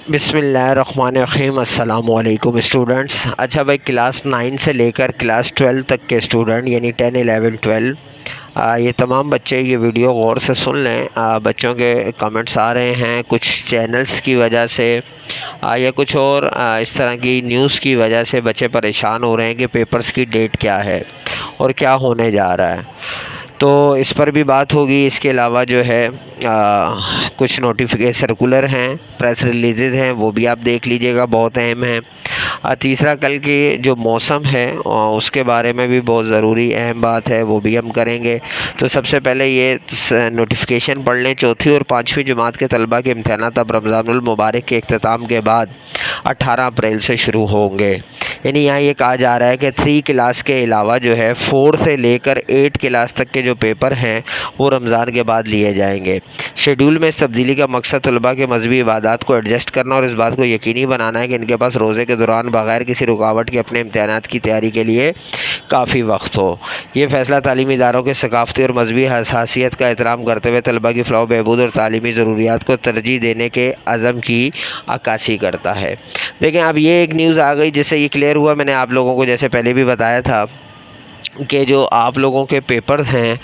बिस्मिल्लाहिर्रहमानिर्रहीम। अस्सलाम वालेकुम स्टूडेंट्स। अच्छा भाई, क्लास 9 से लेकर क्लास 12 तक के स्टूडेंट यानी 10, 11, 12 ये तमाम बच्चे ये वीडियो गौर से सुन लें। बच्चों के कमेंट्स आ रहे हैं कुछ चैनल्स की वजह से या कुछ और इस तरह की न्यूज़ की वजह से बच्चे परेशान हो रहे हैं कि पेपर्स की डेट क्या है और क्या होने जा रहा है। तो इस पर भी बात होगी। इसके अलावा जो है कुछ नोटिफिकेशन सर्कुलर हैं, प्रेस रिलीज़ेज़ हैं, वो भी आप देख लीजिएगा, बहुत अहम हैं। तीसरा, कल की जो मौसम है उसके बारे में भी बहुत ज़रूरी अहम बात है, वो भी हम करेंगे। तो सबसे पहले ये नोटिफिकेशन पढ़ लें। चौथी और 5वीं जमात के तलबा के इम्तहानात अब रमज़ानुल मुबारक के इख्तिताम के बाद 18 अप्रैल से शुरू होंगे। यानी यहाँ ये कहा जा रहा है कि 3 क्लास के अलावा जो है 4 से लेकर 8 क्लास तक के जो पेपर हैं वो रमज़ान के बाद लिए जाएंगे। शेड्यूल में इस तब्दीली का मकसद तलबा के मजहबी इबादत को एडजस्ट करना और इस बात को यकीनी बनाना है कि इनके पास रोज़े के दौरान बग़ैर किसी रुकावट के अपने इम्तहानात की तैयारी के लिए काफ़ी वक्त हो। ये फ़ैसला तालीमी इदारों के सकाफ़ती और मजहबी हसासियत का एहतराम करते हुए तलबा की फ़लाह बहबूद और तालीमी ज़रूरियात को तरजीह देने के अज़म की अक्कासी करता है। देखें, अब ये एक न्यूज़ आ गई जिससे ये क्लियर हुआ। मैंने आप लोगों को जैसे पहले भी बताया था कि जो आप लोगों के पेपर्स हैं,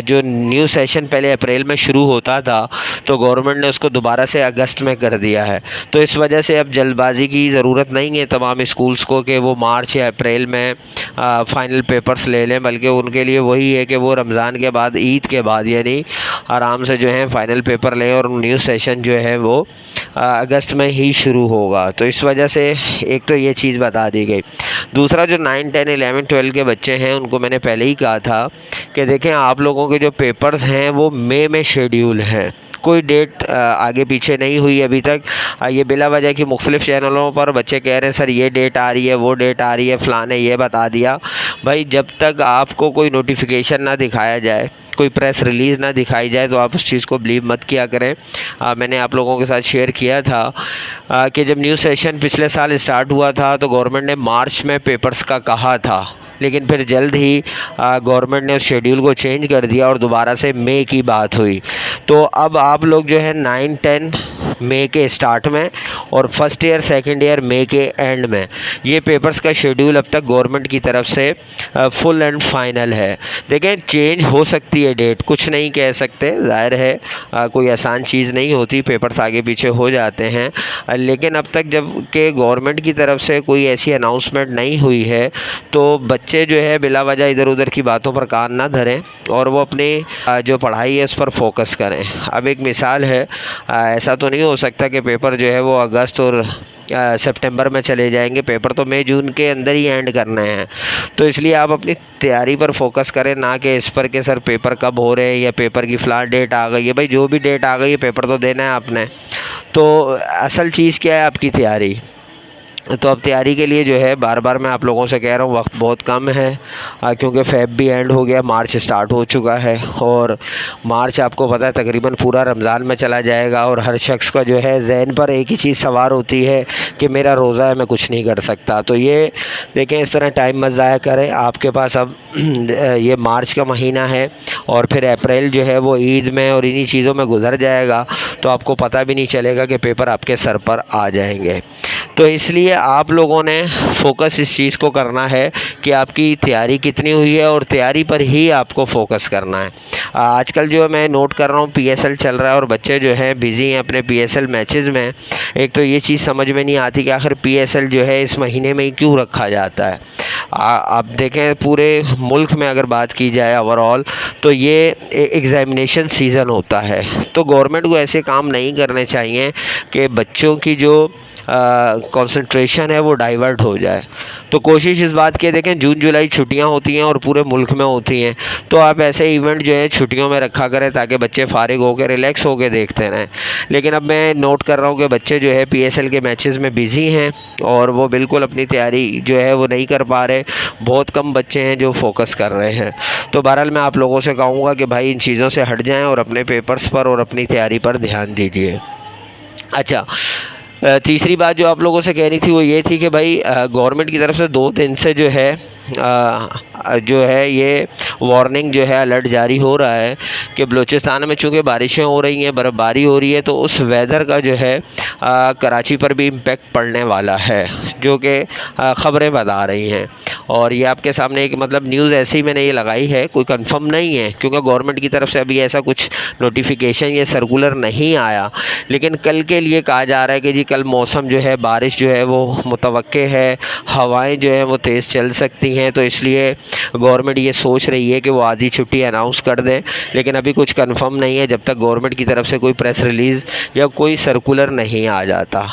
जो न्यू सेशन पहले अप्रैल में शुरू होता था तो गवर्नमेंट ने उसको दोबारा से अगस्त में कर दिया है। तो इस वजह से अब जल्दबाजी की ज़रूरत नहीं है तमाम स्कूल्स को कि वो मार्च या अप्रैल में फ़ाइनल पेपर्स ले लें, बल्कि उनके लिए वही है कि वो रमज़ान के बाद, ईद के बाद यानी आराम से जो है फ़ाइनल पेपर लें और न्यू सेशन जो है वो अगस्त में ही शुरू होगा। तो इस वजह से एक तो ये चीज़ बता दी गई। दूसरा, जो 9, 10, 11, 12 के बच्चे हैं उनको मैंने पहले ही कहा था कि देखें, आप लोगों के जो पेपर्स हैं वो मई में शेड्यूल हैं, कोई डेट आगे पीछे नहीं हुई अभी तक। ये बिला वजह की मुख्तलिफ़ चैनलों पर बच्चे कह रहे हैं सर ये डेट आ रही है, वो डेट आ रही है, फ़लाँ ने ये बता दिया। भाई, जब तक आपको कोई नोटिफिकेशन ना दिखाया जाए, कोई प्रेस रिलीज़ ना दिखाई जाए तो आप उस चीज़ को बिलीव मत किया करें। मैंने आप लोगों के साथ शेयर किया था कि जब न्यू सेशन पिछले साल स्टार्ट हुआ था तो गवर्नमेंट ने मार्च में पेपर्स का कहा था, लेकिन फिर जल्द ही गवर्नमेंट ने उस शेड्यूल को चेंज कर दिया और दोबारा से मई की बात हुई। तो अब आप लोग जो है 9, 10 मई के स्टार्ट में और फर्स्ट ईयर, सेकंड ईयर मई के एंड में, ये पेपर्स का शेड्यूल अब तक गवर्नमेंट की तरफ से फुल एंड फाइनल है। देखें, चेंज हो सकती है डेट, कुछ नहीं कह सकते, ज़ाहिर है कोई आसान चीज़ नहीं होती, पेपर्स आगे पीछे हो जाते हैं। लेकिन अब तक जब कि गवर्नमेंट की तरफ से कोई ऐसी अनाउंसमेंट नहीं हुई है तो बच्चे जो है बिला वजह इधर उधर की बातों पर कान ना धरें और वो अपनी जो पढ़ाई है उस पर फोकस करें। अब एक मिसाल है, ऐसा तो नहीं हो सकता कि पेपर जो है वो अगस्त और सितंबर में चले जाएंगे। पेपर तो मई जून के अंदर ही एंड करने हैं। तो इसलिए आप अपनी तैयारी पर फोकस करें, ना कि इस पर कि सर पेपर कब हो रहे हैं या पेपर की फ़लाँ डेट आ गई है। भाई, जो भी डेट आ गई है पेपर तो देना है आपने। तो असल चीज़ क्या है? आपकी तैयारी। तो अब तैयारी के लिए जो है बार बार मैं आप लोगों से कह रहा हूँ, वक्त बहुत कम है क्योंकि फ़ेब भी एंड हो गया, मार्च स्टार्ट हो चुका है और मार्च आपको पता है तकरीबन पूरा रमज़ान में चला जाएगा और हर शख्स का जो है ज़हन पर एक ही चीज़ सवार होती है कि मेरा रोज़ा है, मैं कुछ नहीं कर सकता। तो ये देखें, इस तरह टाइम मत ज़ाया करें। आपके पास अब ये मार्च का महीना है और फिर अप्रैल जो है वो ईद में और इन्हीं चीज़ों में गुजर जाएगा, तो आपको पता भी नहीं चलेगा कि पेपर आपके सर पर आ जाएंगे। तो इसलिए आप लोगों ने फोकस इस चीज़ को करना है कि आपकी तैयारी कितनी हुई है और तैयारी पर ही आपको फोकस करना है। आजकल जो मैं नोट कर रहा हूँ पीएसएल चल रहा है और बच्चे जो हैं बिज़ी हैं अपने पीएसएल मैचेस में। एक तो ये चीज़ समझ में नहीं आती कि आखिर पीएसएल जो है इस महीने में ही क्यों रखा जाता है। आप देखें, पूरे मुल्क में अगर बात की जाए ओवरऑल तो ये एग्ज़ामिनेशन सीज़न होता है। तो गवर्नमेंट को ऐसे काम नहीं करने चाहिए कि बच्चों की जो कंसंट्रेशन है वो डाइवर्ट हो जाए। तो कोशिश इस बात की, देखें जून जुलाई छुट्टियां होती हैं और पूरे मुल्क में होती हैं, तो आप ऐसे इवेंट जो है छुट्टियों में रखा करें ताकि बच्चे फारिग होकर रिलैक्स होकर देखते रहें। लेकिन अब मैं नोट कर रहा हूँ कि बच्चे जो है पीएसएल के मैचेस में बिज़ी हैं और वो बिल्कुल अपनी तैयारी जो है वो नहीं कर पा रहे। बहुत कम बच्चे हैं जो फोकस कर रहे हैं। तो बहरहाल मैं आप लोगों से कहूँगा कि भाई इन चीज़ों से हट जाएँ और अपने पेपर्स पर और अपनी तैयारी पर ध्यान दीजिए। अच्छा, तीसरी बात जो आप लोगों से कहनी थी वो ये थी कि भाई गवर्नमेंट की तरफ से 2 दिन से जो है जो है ये वार्निंग जो है अलर्ट जारी हो रहा है कि बलूचिस्तान में चूँकि बारिशें हो रही हैं, बर्फ़बारी हो रही है, तो उस वेदर का जो है कराची पर भी इम्पेक्ट पड़ने वाला है, जो कि ख़बरें बता रही हैं। और ये आपके सामने एक मतलब न्यूज़ ऐसे ही मैंने ये लगाई है, कोई कंफर्म नहीं है क्योंकि गवर्नमेंट की तरफ से अभी ऐसा कुछ नोटिफिकेशन या सर्कुलर नहीं आया। लेकिन कल के लिए कहा जा रहा है कि जी कल मौसम जो है, बारिश जो है वो मुतवक्के है, हवाएं जो है वो तेज़ चल सकती हैं, तो इसलिए गवर्नमेंट ये सोच रही है कि वो आधी छुट्टी अनाउंस कर दें। लेकिन अभी कुछ कंफर्म नहीं है जब तक गवर्नमेंट की तरफ से कोई प्रेस रिलीज़ या कोई सर्कुलर नहीं आ जाता।